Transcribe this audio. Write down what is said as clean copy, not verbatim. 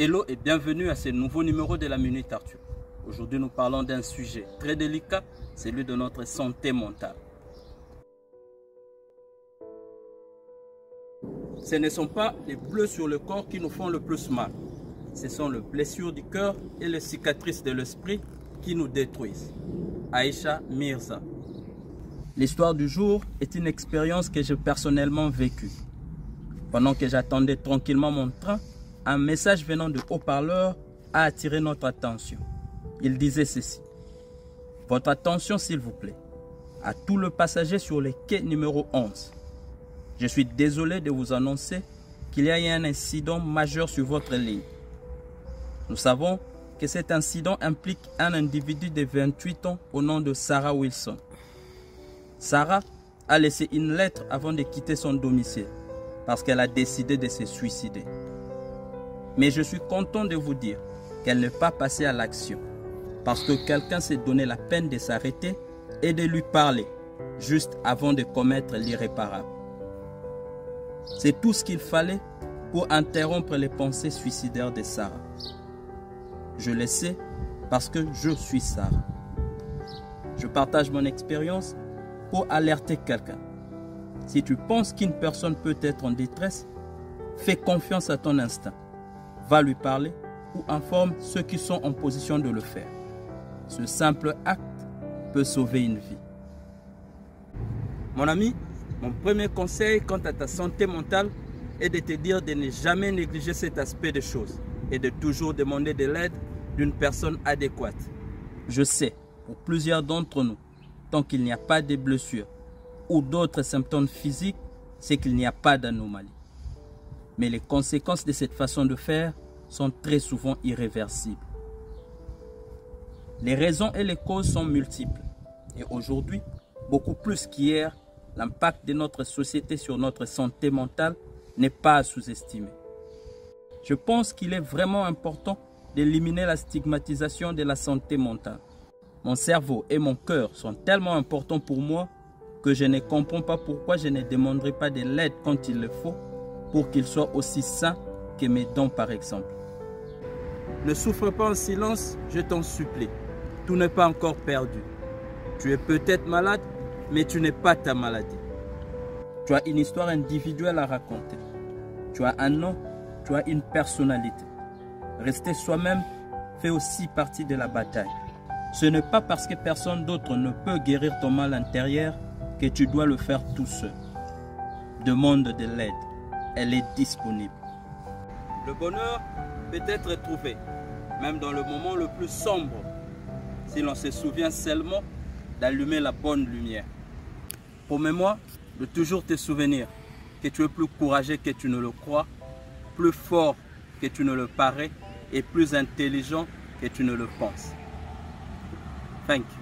Hello et bienvenue à ce nouveau numéro de la Minute Arthur. Aujourd'hui, nous parlons d'un sujet très délicat, celui de notre santé mentale. Ce ne sont pas les bleus sur le corps qui nous font le plus mal. Ce sont les blessures du cœur et les cicatrices de l'esprit qui nous détruisent. Aïcha Mirza. L'histoire du jour est une expérience que j'ai personnellement vécue. Pendant que j'attendais tranquillement mon train, un message venant de haut-parleur a attiré notre attention. Il disait ceci: votre attention s'il vous plaît, à tous les passagers sur le quai numéro 11. Je suis désolé de vous annoncer qu'il y a eu un incident majeur sur votre ligne. Nous savons que cet incident implique un individu de 28 ans au nom de Sarah Wilson. Sarah a laissé une lettre avant de quitter son domicile parce qu'elle a décidé de se suicider. Mais je suis content de vous dire qu'elle n'est pas passée à l'action parce que quelqu'un s'est donné la peine de s'arrêter et de lui parler juste avant de commettre l'irréparable. C'est tout ce qu'il fallait pour interrompre les pensées suicidaires de Sarah. Je le sais parce que je suis Sarah. Je partage mon expérience pour alerter quelqu'un. Si tu penses qu'une personne peut être en détresse, fais confiance à ton instinct. Va lui parler ou informe ceux qui sont en position de le faire. Ce simple acte peut sauver une vie. Mon ami, mon premier conseil quant à ta santé mentale est de te dire de ne jamais négliger cet aspect des choses et de toujours demander de l'aide d'une personne adéquate. Je sais, pour plusieurs d'entre nous, tant qu'il n'y a pas de blessures ou d'autres symptômes physiques, c'est qu'il n'y a pas d'anomalie. Mais les conséquences de cette façon de faire sont très souvent irréversibles. Les raisons et les causes sont multiples. Et aujourd'hui, beaucoup plus qu'hier, l'impact de notre société sur notre santé mentale n'est pas à sous-estimer. Je pense qu'il est vraiment important d'éliminer la stigmatisation de la santé mentale. Mon cerveau et mon cœur sont tellement importants pour moi que je ne comprends pas pourquoi je ne demanderai pas de l'aide quand il le faut pour qu'ils soient aussi sains que mes dents par exemple. Ne souffre pas en silence, je t'en supplie. Tout n'est pas encore perdu. Tu es peut-être malade, mais tu n'es pas ta maladie. Tu as une histoire individuelle à raconter. Tu as un nom, tu as une personnalité. Rester soi-même fait aussi partie de la bataille. Ce n'est pas parce que personne d'autre ne peut guérir ton mal intérieur que tu dois le faire tout seul. Demande de l'aide. Elle est disponible. Le bonheur peut être trouvé, même dans le moment le plus sombre, si l'on se souvient seulement d'allumer la bonne lumière. Promets-moi de toujours te souvenir que tu es plus courageux que tu ne le crois, plus fort que tu ne le parais et plus intelligent que tu ne le penses. Thank you.